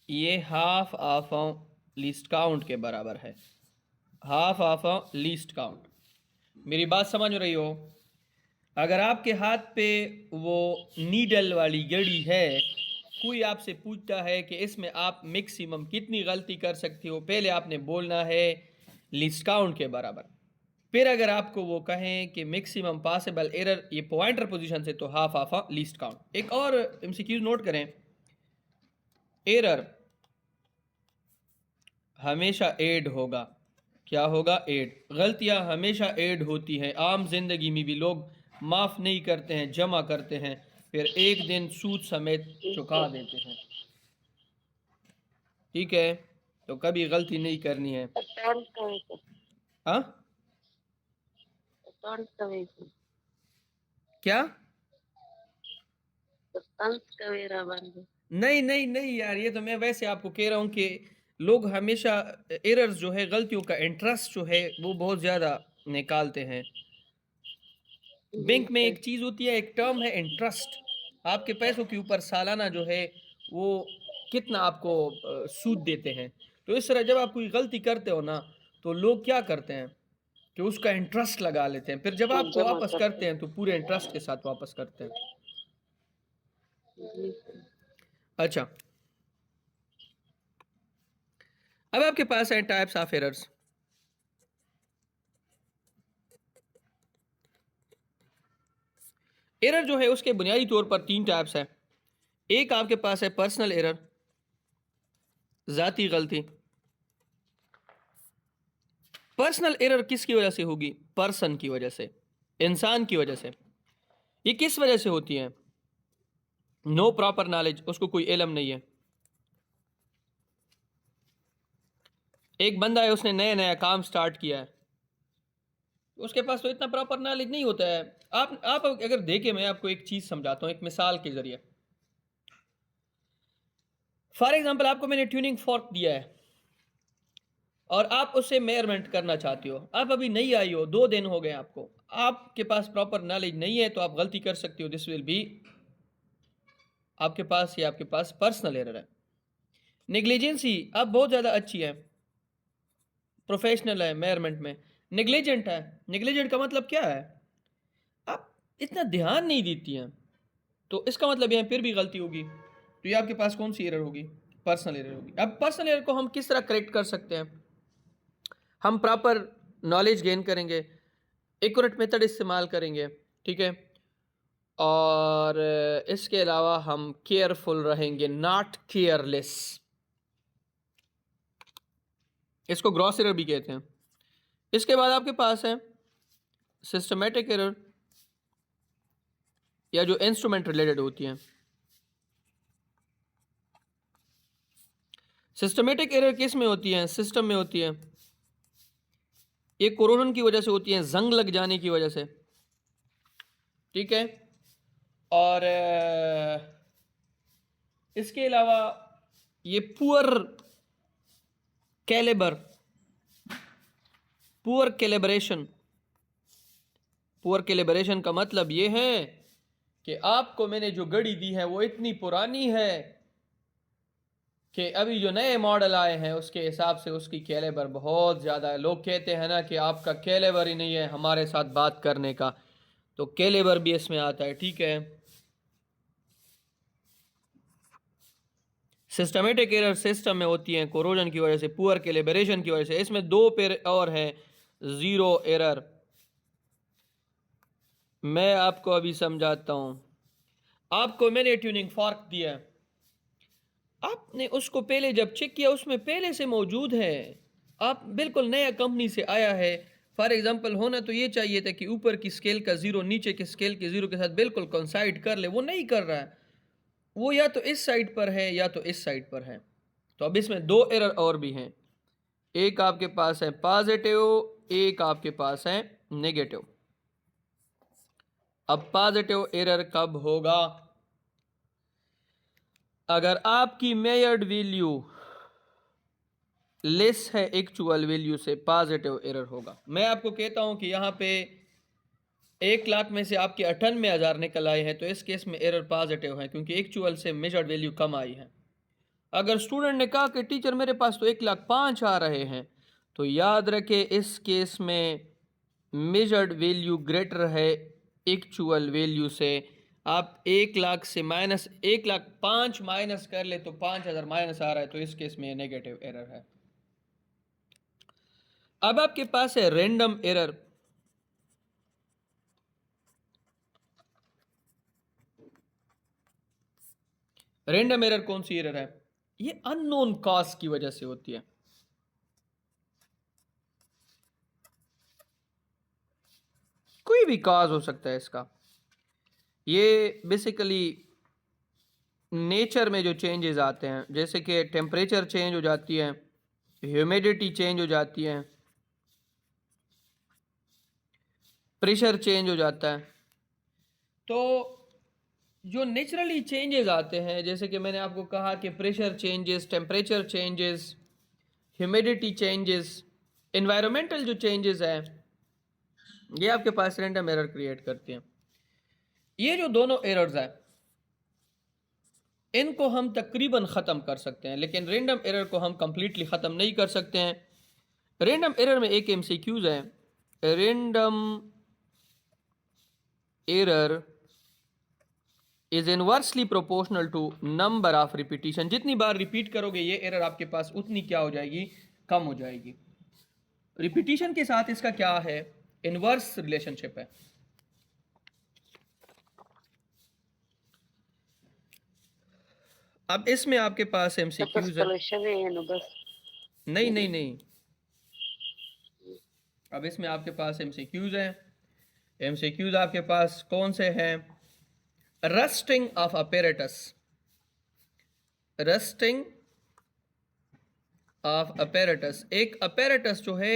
ये हाफ ऑफ लीस्ट काउंट के बराबर है, हाफ ऑफ लीस्ट काउंट। मेरी बात समझ रही हो। अगर आपके हाथ पे वो नीडल वाली घड़ी है, कोई आपसे पूछता है कि इसमें आप मैक्सिमम कितनी गलती कर सकते हो, पहले आपने बोलना है लीस्ट काउंट के बराबर। फिर अगर आपको वो कहें कि मैक्सिमम पॉसिबल एरर ये पॉइंटर पोजीशन से, तो हाफ ऑफ लीस्ट काउंट। एक और एमसीक्यू नोट करें, एरर हमेशा ऐड होगा, क्या होगा, ऐड। गलतियां हमेशा ऐड होती हैं, आम जिंदगी में भी लोग माफ़ नहीं करते हैं, जमा करते हैं, फिर एक दिन सूद समेत चुका देते हैं। ठीक है, तो कभी गलती नहीं करनी है। हाँ क्या, नहीं नहीं नहीं यार, ये तो मैं वैसे आपको कह रहा हूँ कि लोग हमेशा एरर्स जो है, गलतियों का इंटरेस्ट जो है वो बहुत ज़्यादा निकालते हैं। बैंक में एक चीज़ होती है, एक टर्म है इंटरेस्ट, आपके पैसों के ऊपर सालाना जो है वो कितना आपको सूद देते हैं। तो इस तरह जब आप कोई गलती करते हो ना, तो लोग क्या करते हैं कि उसका इंटरेस्ट लगा लेते हैं, फिर जब फिर आपको जमा वापस करते हैं तो पूरे इंटरेस्ट के साथ वापस करते हैं। जी सर। अच्छा, अब आपके पास है टाइप्स ऑफ एरर्स। एरर जो है उसके बुनियादी तौर पर 3 टाइप्स है। एक आपके पास है पर्सनल एरर, ज़ाती गलती। पर्सनल एरर किसकी वजह से होगी? पर्सन की वजह से, इंसान की वजह से। ये किस वजह से होती है? नो प्रॉपर नॉलेज, उसको कोई इल्म नहीं है। एक बंदा है, उसने नया नया काम स्टार्ट किया है, उसके पास तो इतना प्रॉपर नॉलेज नहीं होता है। आप अगर देखें, मैं आपको एक चीज़ समझाता हूँ एक मिसाल के ज़रिए। फॉर एग्जांपल, आपको मैंने ट्यूनिंग फॉर्क दिया है और आप उससे मेजरमेंट करना चाहते हो। आप अभी नहीं आई हो, 2 दिन हो गए आपको, आपके पास प्रॉपर नॉलेज नहीं है, तो आप गलती कर सकते हो। दिस विल बी आपके पास, ये आपके पास पर्सनल एरर है। नेग्लिजेंसी अब बहुत ज़्यादा अच्छी है, प्रोफेशनल है मेजरमेंट में। नेग्लिजेंट है, नेग्लिजेंट का मतलब क्या है? आप इतना ध्यान नहीं देती हैं, तो इसका मतलब यह फिर भी गलती होगी। तो ये आपके पास कौन सी एरर होगी? पर्सनल एरर होगी। अब पर्सनल एरर को हम किस तरह करेक्ट कर सकते हैं? हम प्रॉपर नॉलेज गेन करेंगे, एक्यूरेट मेथड इस्तेमाल करेंगे, ठीक है, और इसके अलावा हम केयरफुल रहेंगे, नॉट केयरलेस। इसको ग्रॉस एरर भी कहते हैं। इसके बाद आपके पास है सिस्टमेटिक एरर, या जो इंस्ट्रूमेंट रिलेटेड होती हैं। सिस्टमेटिक एरर किस में होती है? सिस्टम में होती है। ये कोरोजन की वजह से होती है, जंग लग जाने की वजह से, ठीक है। और इसके अलावा ये poor calibre, poor calibration. Poor calibration का मतलब ये है कि आपको मैंने जो घड़ी दी है वो इतनी पुरानी है कि अभी जो नए मॉडल आए हैं उसके हिसाब से उसकी कैलिबर बहुत ज़्यादा है। लोग कहते हैं ना कि आपका कैलिबर ही नहीं है हमारे साथ बात करने का, तो कैलिबर भी इसमें आता है, ठीक है। सिस्टमेटिक एरर सिस्टम में होती हैं कोरोजन की वजह से, पुअर कैलिब्रेशन की वजह से। इसमें 2 पेर और है ज़ीरो एरर, मैं आपको अभी समझाता हूं। आपको मैंने ट्यूनिंग फॉर्क दिया, आपने उसको पहले जब चेक किया उसमें पहले से मौजूद है। आप बिल्कुल नया कंपनी से आया है, फॉर एग्जांपल होना तो ये चाहिए था कि ऊपर की स्केल का ज़ीरो नीचे के स्केल के ज़ीरो के साथ बिल्कुल कोइंसाइड कर ले, वो नहीं कर रहा है। वो या तो इस साइड पर है या तो इस साइड पर है। तो अब इसमें 2 एरर और भी हैं। एक आपके पास है पॉजिटिव, एक आपके पास है नेगेटिव। अब पॉजिटिव एरर कब होगा? अगर आपकी मेजर्ड वैल्यू लेस है एक्चुअल वैल्यू से, पॉजिटिव एरर होगा। मैं आपको कहता हूं कि यहां पे 1,00,000 में से आपके 98,000 निकल आए हैं, तो इस केस में एरर पॉजिटिव है, क्योंकि एक्चुअल से मेजर्ड वैल्यू कम आई है। अगर स्टूडेंट ने कहा कि टीचर मेरे पास तो 1,05,000 आ रहे हैं, तो याद रखें इस केस में मेजर्ड वैल्यू ग्रेटर है एक्चुअल वैल्यू से। आप 1,00,000 से माइनस 1,05,000 माइनस कर ले तो 5,000 माइनस आ रहा है, तो इस केस में नेगेटिव एरर है। अब आपके पास है रैंडम एरर। रैंडम एरर कौन सी एरर है? ये अननोन कॉज की वजह से होती है। कोई भी कॉज हो सकता है इसका। ये बेसिकली नेचर में जो चेंजेस आते हैं, जैसे कि टेम्परेचर चेंज हो जाती है, ह्यूमिडिटी चेंज हो जाती है, प्रेशर चेंज हो जाता है। तो जो नेचुरली चेंजेस आते हैं, जैसे कि मैंने आपको कहा कि pressure changes, temperature changes, humidity changes, environmental जो चेंजेस हैं, ये आपके पास रैंडम एरर क्रिएट करते हैं। ये जो दोनों एरर्स हैं इनको हम तकरीबन ख़त्म कर सकते हैं, लेकिन रैंडम एरर को हम कंप्लीटली ख़त्म नहीं कर सकते हैं। रैंडम एरर में एक एमसीक्यूज़ है random error is inversely proportional to number of repetition. जितनी बार रिपीट करोगे ये एरर आपके पास उतनी क्या हो जाएगी, कम हो जाएगी. रिपीटिशन के साथ इसका क्या है, इनवर्स रिलेशनशिप है. अब इसमें आपके पास एमसीक्यूज है. नहीं नहीं नहीं, अब इसमें आपके पास एमसीक्यूज हैं. एमसीक्यूज आपके पास कौन से हैं, rusting of apparatus. Rusting of apparatus, एक अपैरेटस जो है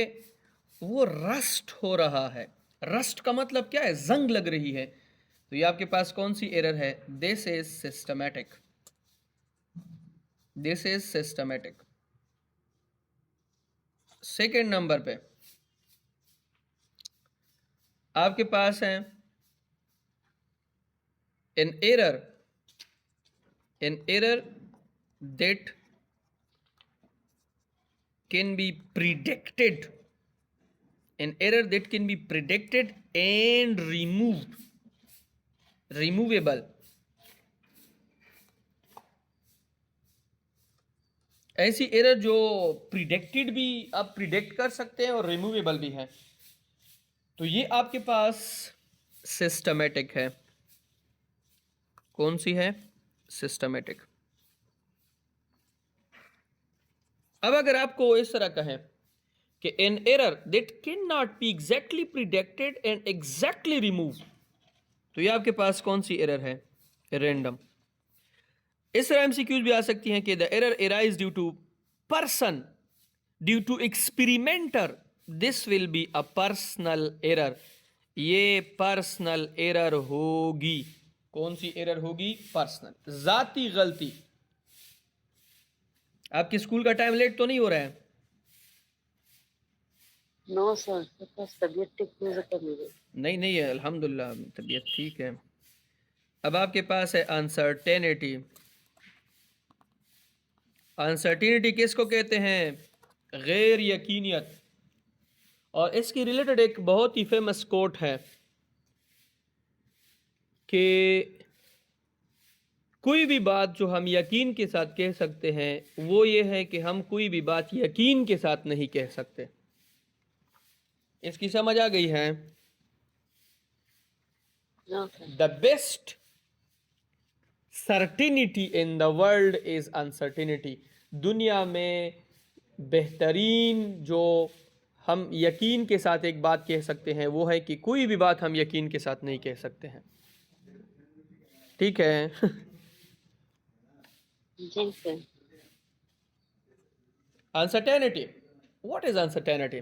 वो रस्ट हो रहा है. रस्ट का मतलब क्या है, जंग लग रही है. तो ये आपके पास कौन सी एरर है, this is systematic. This is systematic. Second number पे आपके पास है an error that can be predicted, an error that can be predicted and removable. ऐसी एरर जो प्रिडिक्टेड भी आप प्रिडिक्ट कर सकते हैं और रिमूवेबल भी है. तो ये आपके पास सिस्टमैटिक है. कौन सी है, सिस्टमैटिक. अब अगर आपको इस तरह कहें कि an error that can not be exactly predicted and exactly remove, तो ये आपके पास कौन सी एरर है, रैंडम. इस तरह एमसीक्यूज भी आ सकती हैं कि the error arise due to person, due to experimenter, this will be a personal error. ये पर्सनल एरर होगी. कौन सी एरर होगी, पर्सनल, जाती गलती. आपके स्कूल का टाइम लेट तो नहीं हो रहा है? नो सर, तबीयत ठीक नहीं नहीं है, अल्हम्दुलिल्लाह तबीयत ठीक है. अब आपके पास है अनसर्टेनिटी. अनसर्टेनिटी किसको कहते हैं, गैर यकीनियत. और इसकी रिलेटेड एक बहुत ही फेमस कोट है कि कोई भी बात जो हम यकीन के साथ कह सकते हैं वो ये है कि हम कोई भी बात यकीन के साथ नहीं कह सकते. इसकी समझ आ गई है? The best certainty in the world is uncertainty. दुनिया में बेहतरीन जो हम यकीन के साथ एक बात कह सकते हैं वो है कि कोई भी बात हम यकीन के साथ नहीं कह सकते हैं. ठीक है. Uncertainty, what is uncertainty?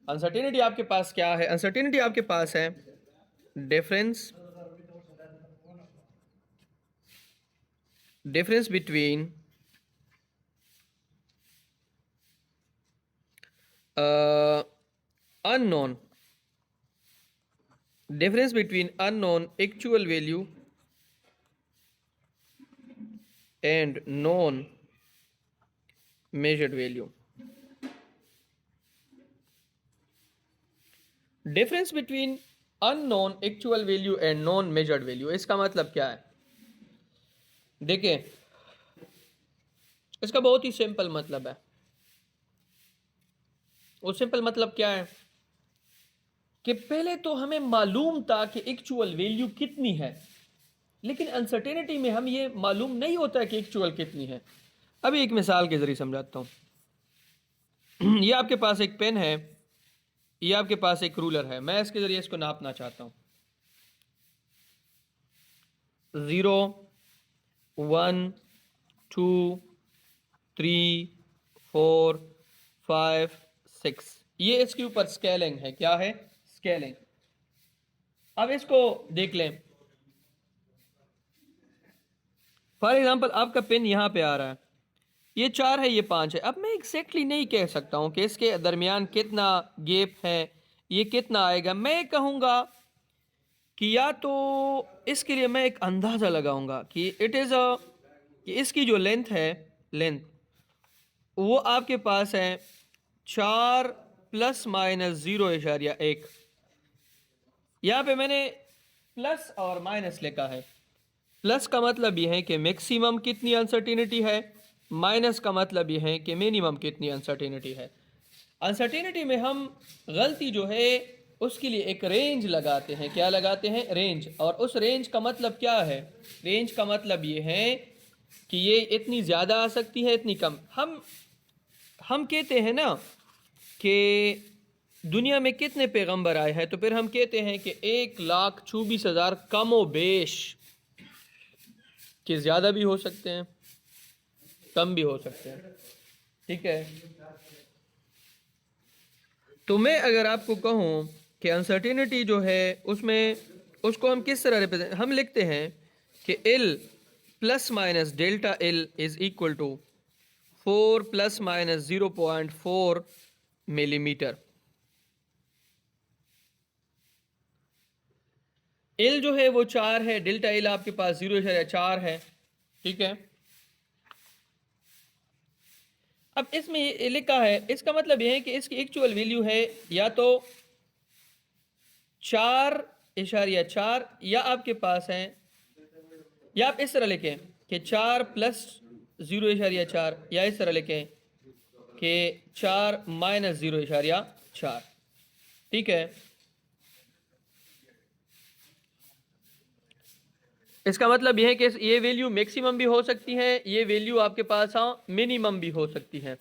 Uncertainty आपके पास क्या है, अनसर्टेनिटी आपके पास है difference between unknown, difference between unknown actual value and known measured value. Difference between unknown actual value and known measured value, इसका मतलब क्या है? देखिए, इसका बहुत ही सिंपल मतलब है. वो सिंपल मतलब क्या है कि पहले तो हमें मालूम था कि एक्चुअल वैल्यू कितनी है, लेकिन अनसर्टेनिटी में हम ये मालूम नहीं होता है कि एक्चुअल कितनी है. अभी एक मिसाल के जरिए समझाता हूँ. ये आपके पास एक पेन है, ये आपके पास एक रूलर है. मैं इसके जरिए इसको नापना चाहता हूँ. 0 1 2 3 4 5 6, ये इसके ऊपर स्केलिंग है. क्या है, स्केलिंग. अब इसको देख लें. फॉर एग्जांपल आपका पेन यहां पे आ रहा है, ये 4 है, ये 5 है. अब मैं एग्जैक्टली नहीं कह सकता हूं कि इसके दरमियान कितना गैप है, ये कितना आएगा. मैं कहूंगा कि या तो इसके लिए मैं एक अंदाजा लगाऊंगा कि इट इज कि इसकी जो लेंथ है, लेंथ वो आपके पास है 4 प्लस माइनस 0.1। यहाँ पे मैंने प्लस और माइनस लिखा है। प्लस का मतलब यह है कि मैक्सिमम कितनी अनसर्टिनिटी है, माइनस का मतलब यह है कि मिनिमम कितनी अनसर्टिनिटी है। अनसर्टिनिटी में हम गलती जो है उसके लिए एक रेंज लगाते हैं। क्या लगाते हैं? रेंज। और उस रेंज का मतलब क्या है? रेंज का मतलब ये है कि ये इतनी ज़्यादा आ सकती है, इतनी कम। हम कहते हैं ना कि दुनिया में कितने पैगंबर आए हैं, तो फिर हम कहते हैं कि 1,24,000 कम बेश, कि ज़्यादा भी हो सकते हैं, कम भी हो सकते हैं। ठीक है, तो मैं अगर आपको कहूँ कि अनसर्टिनिटी जो है उसमें उसको हम किस तरह रिप्रेजेंट, हम लिखते हैं कि L plus minus delta L is equal to 4 plus minus 0.4 millimetre. L जो है वो 4 है, डेल्टा एल आपके पास 0.4 है। ठीक है, अब इसमें ये लिखा है, इसका मतलब यह है कि इसकी एक्चुअल वैल्यू है या तो 4.4, या आपके पास है, या आप इस तरह लिखें कि 4 प्लस 0.4, या इस तरह लिखें कि 4 माइनस 0.4। ठीक है, इसका मतलब यह है कि ये वैल्यू मैक्सिमम भी हो सकती है, ये वैल्यू आपके पास हाँ मिनिमम भी हो सकती है।